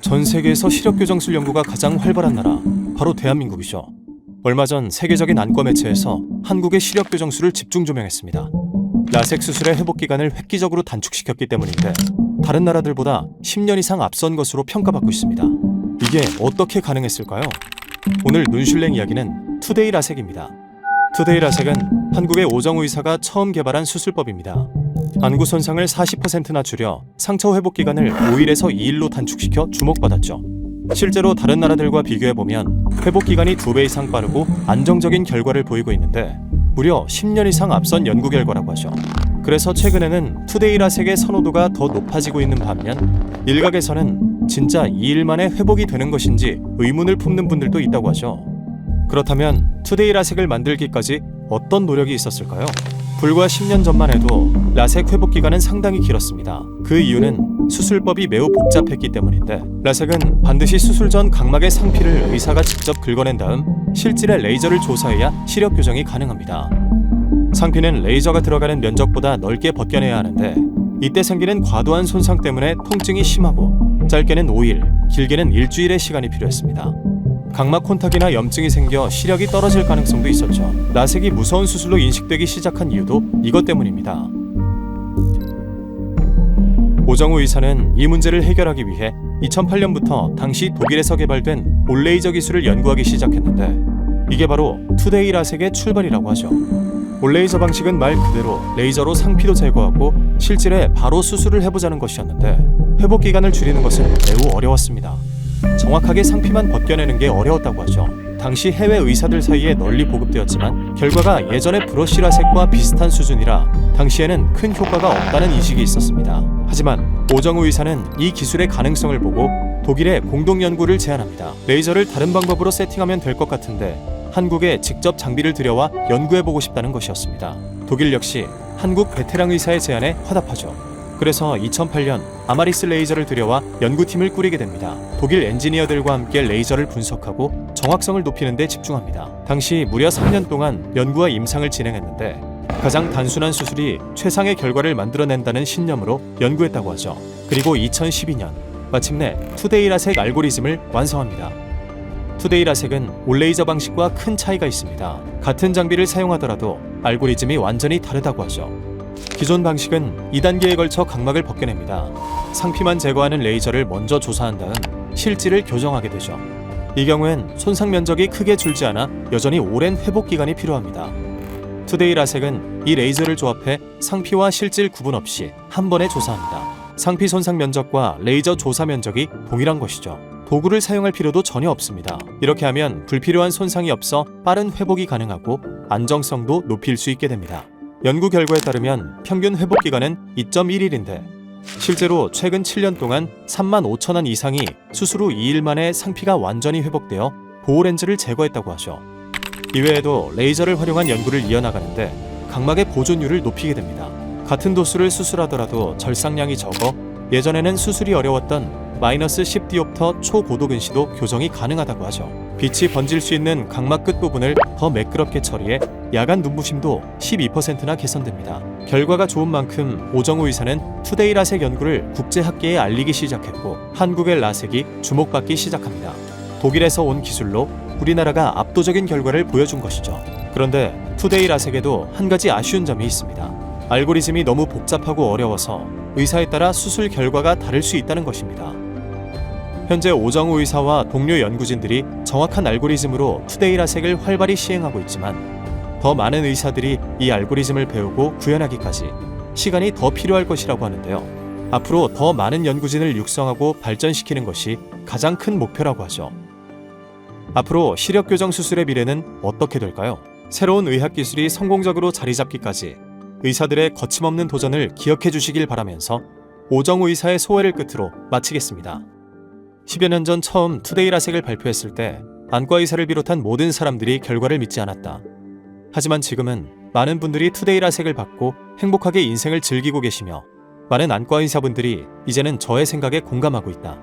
전 세계에서 시력교정술 연구가 가장 활발한 나라, 바로 대한민국이죠. 얼마 전 세계적인 안과 매체에서 한국의 시력교정술을 집중 조명했습니다. 라섹 수술의 회복 기간을 획기적으로 단축시켰기 때문인데 다른 나라들보다 10년 이상 앞선 것으로 평가받고 있습니다. 이게 어떻게 가능했을까요? 오늘 눈슐랭 이야기는 투데이 라섹입니다. 투데이 라섹은 한국의 오정우 의사가 처음 개발한 수술법입니다. 안구 손상을 40%나 줄여 상처 회복 기간을 5일에서 2일로 단축시켜 주목받았죠. 실제로 다른 나라들과 비교해보면 회복 기간이 2배 이상 빠르고 안정적인 결과를 보이고 있는데 무려 10년 이상 앞선 연구 결과라고 하죠. 그래서 최근에는 투데이 라섹의 선호도가 더 높아지고 있는 반면 일각에서는 진짜 2일 만에 회복이 되는 것인지 의문을 품는 분들도 있다고 하죠. 그렇다면 투데이 라섹을 만들기까지 어떤 노력이 있었을까요? 불과 10년 전만 해도 라섹 회복 기간은 상당히 길었습니다. 그 이유는 수술법이 매우 복잡했기 때문인데 라섹은 반드시 수술 전 각막의 상피를 의사가 직접 긁어낸 다음 실질의 레이저를 조사해야 시력 교정이 가능합니다. 상피는 레이저가 들어가는 면적보다 넓게 벗겨내야 하는데 이때 생기는 과도한 손상 때문에 통증이 심하고 짧게는 5일, 길게는 일주일의 시간이 필요했습니다. 각막 콘탁이나 염증이 생겨 시력이 떨어질 가능성도 있었죠. 라섹이 무서운 수술로 인식되기 시작한 이유도 이것 때문입니다. 오정우 의사는 이 문제를 해결하기 위해 2008년부터 당시 독일에서 개발된 올레이저 기술을 연구하기 시작했는데 이게 바로 투데이 라섹의 출발이라고 하죠. 올레이저 방식은 말 그대로 레이저로 상피도 제거하고 실질에 바로 수술을 해보자는 것이었는데 회복 기간을 줄이는 것은 매우 어려웠습니다. 정확하게 상피만 벗겨내는 게 어려웠다고 하죠. 당시 해외 의사들 사이에 널리 보급되었지만 결과가 예전의 브러쉬 라섹과 비슷한 수준이라 당시에는 큰 효과가 없다는 인식이 있었습니다. 하지만 오정우 의사는 이 기술의 가능성을 보고 독일에 공동 연구를 제안합니다. 레이저를 다른 방법으로 세팅하면 될 것 같은데 한국에 직접 장비를 들여와 연구해보고 싶다는 것이었습니다. 독일 역시 한국 베테랑 의사의 제안에 화답하죠. 그래서 2008년 아마리스 레이저를 들여와 연구팀을 꾸리게 됩니다. 독일 엔지니어들과 함께 레이저를 분석하고 정확성을 높이는 데 집중합니다. 당시 무려 3년 동안 연구와 임상을 진행했는데 가장 단순한 수술이 최상의 결과를 만들어낸다는 신념으로 연구했다고 하죠. 그리고 2012년 마침내 투데이 라섹 알고리즘을 완성합니다. 투데이 라섹은 올레이저 방식과 큰 차이가 있습니다. 같은 장비를 사용하더라도 알고리즘이 완전히 다르다고 하죠. 기존 방식은 2단계에 걸쳐 각막을 벗겨냅니다. 상피만 제거하는 레이저를 먼저 조사한 다음 실질을 교정하게 되죠. 이 경우엔 손상 면적이 크게 줄지 않아 여전히 오랜 회복 기간이 필요합니다. 투데이 라섹은 이 레이저를 조합해 상피와 실질 구분 없이 한 번에 조사합니다. 상피 손상 면적과 레이저 조사 면적이 동일한 것이죠. 도구를 사용할 필요도 전혀 없습니다. 이렇게 하면 불필요한 손상이 없어 빠른 회복이 가능하고 안정성도 높일 수 있게 됩니다. 연구 결과에 따르면 평균 회복 기간은 2.1일인데 실제로 최근 7년 동안 35,000원 이상이 수술 후 2일 만에 상피가 완전히 회복되어 보호렌즈를 제거했다고 하죠. 이외에도 레이저를 활용한 연구를 이어나가는데 각막의 보존율을 높이게 됩니다. 같은 도수를 수술하더라도 절상량이 적어 예전에는 수술이 어려웠던 마이너스 10디옵터 초고도 근시도 교정이 가능하다고 하죠. 빛이 번질 수 있는 각막 끝부분을 더 매끄럽게 처리해 야간 눈부심도 12%나 개선됩니다. 결과가 좋은 만큼 오정우 의사는 투데이 라섹 연구를 국제학계에 알리기 시작했고 한국의 라섹이 주목받기 시작합니다. 독일에서 온 기술로 우리나라가 압도적인 결과를 보여준 것이죠. 그런데 투데이 라섹에도 한 가지 아쉬운 점이 있습니다. 알고리즘이 너무 복잡하고 어려워서 의사에 따라 수술 결과가 다를 수 있다는 것입니다. 현재 오정우 의사와 동료 연구진들이 정확한 알고리즘으로 투데이 라섹을 활발히 시행하고 있지만 더 많은 의사들이 이 알고리즘을 배우고 구현하기까지 시간이 더 필요할 것이라고 하는데요. 앞으로 더 많은 연구진을 육성하고 발전시키는 것이 가장 큰 목표라고 하죠. 앞으로 시력 교정 수술의 미래는 어떻게 될까요? 새로운 의학 기술이 성공적으로 자리 잡기까지 의사들의 거침없는 도전을 기억해 주시길 바라면서 오정우 의사의 소회를 끝으로 마치겠습니다. 10여 년 전 처음 투데이 라섹을 발표했을 때 안과 의사를 비롯한 모든 사람들이 결과를 믿지 않았다. 하지만 지금은 많은 분들이 투데이 라섹을 받고 행복하게 인생을 즐기고 계시며 많은 안과 의사분들이 이제는 저의 생각에 공감하고 있다.